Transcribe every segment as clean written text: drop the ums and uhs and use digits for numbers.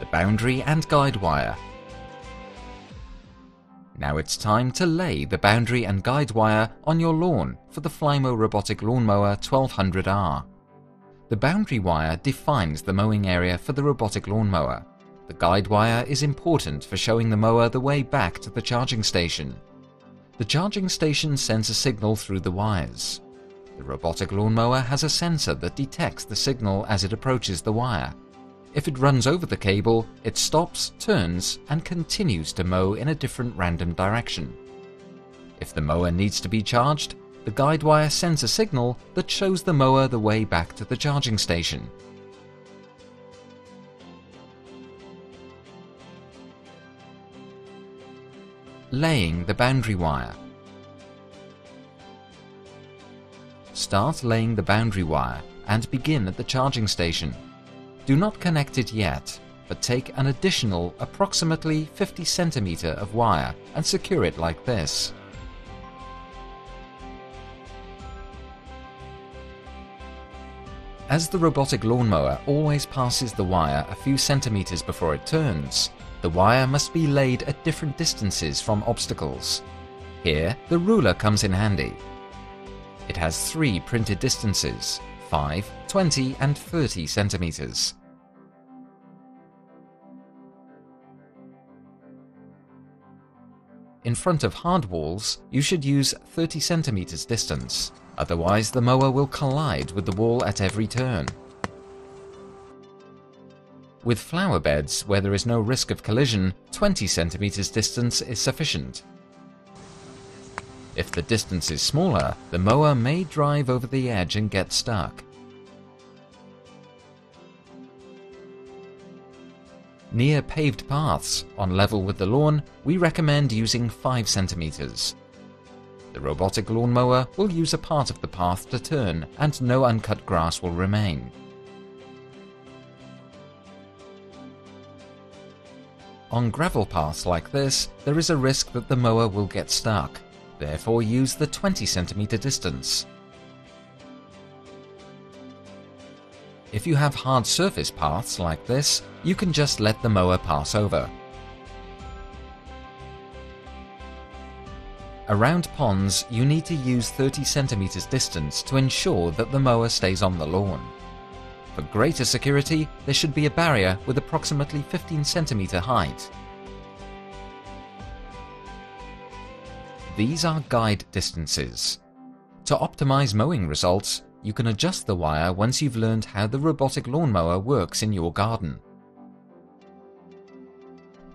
the boundary and guide wire. Now it's time to lay the boundary and guide wire on your lawn for the Flymo Robotic Lawnmower 1200R. The boundary wire defines the mowing area for the robotic lawnmower. The guide wire is important for showing the mower the way back to the charging station. The charging station sends a signal through the wires. The robotic lawnmower has a sensor that detects the signal as it approaches the wire. If it runs over the cable, it stops, turns, and continues to mow in a different random direction. If the mower needs to be charged, the guide wire sends a signal that shows the mower the way back to the charging station. Laying the boundary wire. Start laying the boundary wire and begin at the charging station. Do not connect it yet, but take an additional approximately 50 cm of wire and secure it like this. As the robotic lawnmower always passes the wire a few centimeters before it turns, the wire must be laid at different distances from obstacles. Here, the ruler comes in handy. It has 3 printed distances: 5, 20 and 30 centimeters. In front of hard walls, you should use 30 centimeters distance, otherwise the mower will collide with the wall at every turn. With flower beds, where there is no risk of collision, 20 centimeters distance is sufficient. If the distance is smaller, the mower may drive over the edge and get stuck. Near paved paths, on level with the lawn, we recommend using 5 centimeters. The robotic lawnmower will use a part of the path to turn, and no uncut grass will remain. On gravel paths like this, there is a risk that the mower will get stuck. Therefore, use the 20 centimeter distance. If you have hard surface paths like this, you can just let the mower pass over. Around ponds, you need to use 30 centimeters distance to ensure that the mower stays on the lawn. For greater security, there should be a barrier with approximately 15 centimeter height. These are guide distances. To optimize mowing results, you can adjust the wire once you've learned how the robotic lawnmower works in your garden.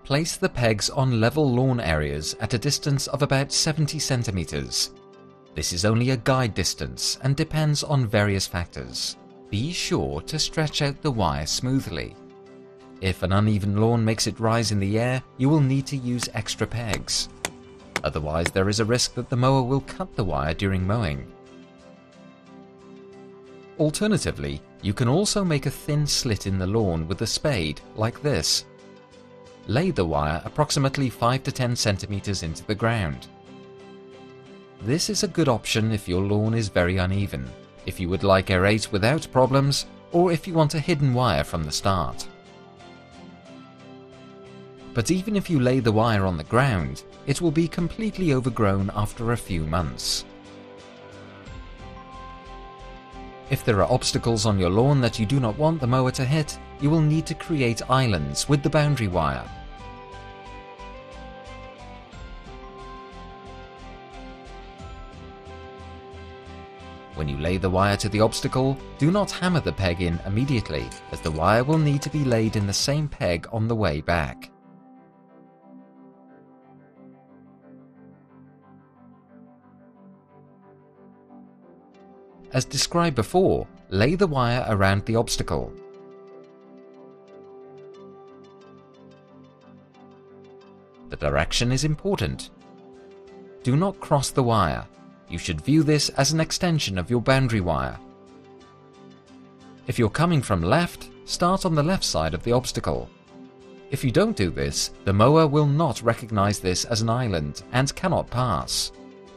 Place the pegs on level lawn areas at a distance of about 70 centimeters. This is only a guide distance and depends on various factors. Be sure to stretch out the wire smoothly. If an uneven lawn makes it rise in the air, you will need to use extra pegs. Otherwise, there is a risk that the mower will cut the wire during mowing. Alternatively, you can also make a thin slit in the lawn with a spade, like this. Lay the wire approximately 5 to 10 centimeters into the ground. This is a good option if your lawn is very uneven, if you would like aerate without problems, or if you want a hidden wire from the start. But even if you lay the wire on the ground, it will be completely overgrown after a few months. If there are obstacles on your lawn that you do not want the mower to hit, you will need to create islands with the boundary wire. When you lay the wire to the obstacle, do not hammer the peg in immediately, as the wire will need to be laid in the same peg on the way back. As described before, lay the wire around the obstacle. The direction is important. Do not cross the wire. You should view this as an extension of your boundary wire. If you're coming from left, start on the left side of the obstacle. If you don't do this, the mower will not recognize this as an island and cannot pass.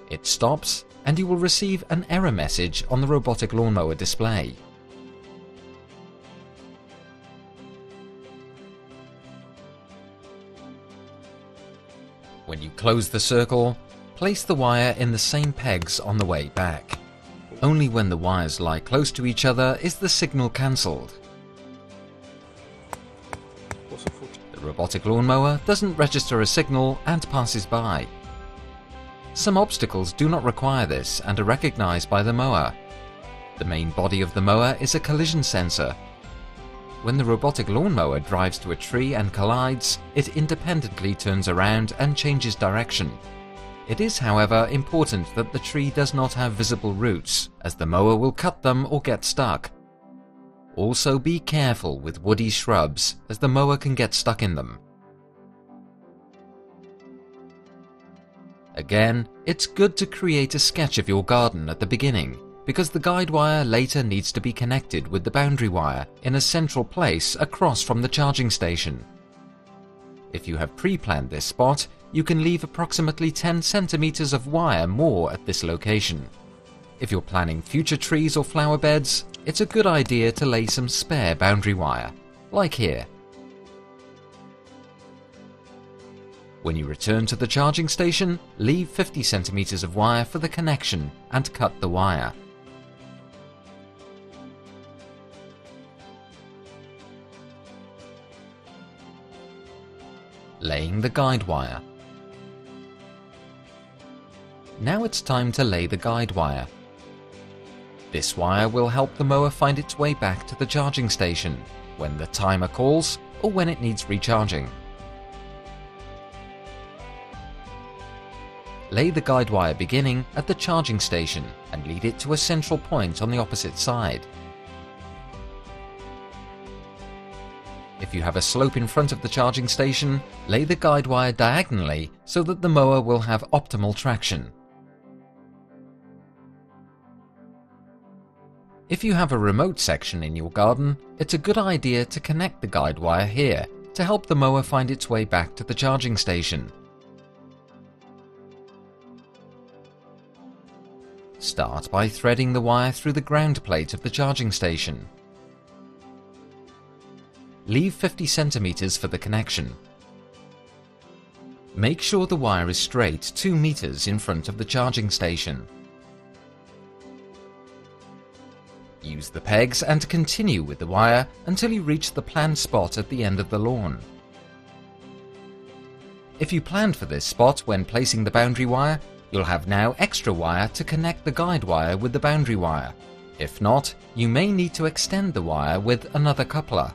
It stops, and you will receive an error message on the robotic lawnmower display. When you close the circle, place the wire in the same pegs on the way back. Only when the wires lie close to each other is the signal cancelled. The robotic lawnmower doesn't register a signal and passes by. Some obstacles do not require this and are recognized by the mower. The main body of the mower is a collision sensor. When the robotic lawnmower drives to a tree and collides, it independently turns around and changes direction. It is, however, important that the tree does not have visible roots, as the mower will cut them or get stuck. Also be careful with woody shrubs, as the mower can get stuck in them. Again, it's good to create a sketch of your garden at the beginning, because the guide wire later needs to be connected with the boundary wire in a central place across from the charging station. If you have pre-planned this spot, you can leave approximately 10 centimeters of wire more at this location. If you're planning future trees or flower beds, it's a good idea to lay some spare boundary wire, like here. When you return to the charging station, leave 50 centimeters of wire for the connection and cut the wire. Laying the guide wire. Now it's time to lay the guide wire. This wire will help the mower find its way back to the charging station when the timer calls or when it needs recharging. Lay the guide wire beginning at the charging station and lead it to a central point on the opposite side. If you have a slope in front of the charging station, lay the guide wire diagonally so that the mower will have optimal traction. If you have a remote section in your garden, it's a good idea to connect the guide wire here to help the mower find its way back to the charging station. Start by threading the wire through the ground plate of the charging station. Leave 50 centimeters for the connection. Make sure the wire is straight 2 meters in front of the charging station. Use the pegs and continue with the wire until you reach the planned spot at the end of the lawn. If you planned for this spot when placing the boundary wire, you'll have now extra wire to connect the guide wire with the boundary wire. If not, you may need to extend the wire with another coupler.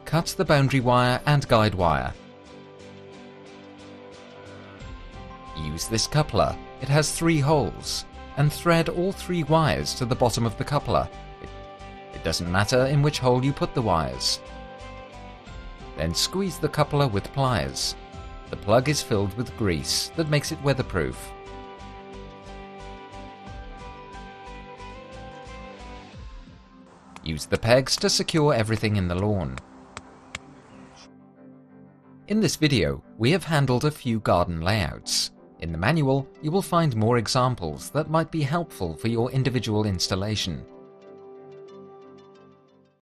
Cut the boundary wire and guide wire. Use this coupler, it has 3 holes, and thread all 3 wires to the bottom of the coupler. It doesn't matter in which hole you put the wires. Then squeeze the coupler with pliers. The plug is filled with grease that makes it weatherproof. Use the pegs to secure everything in the lawn. In this video, we have handled a few garden layouts. In the manual, you will find more examples that might be helpful for your individual installation.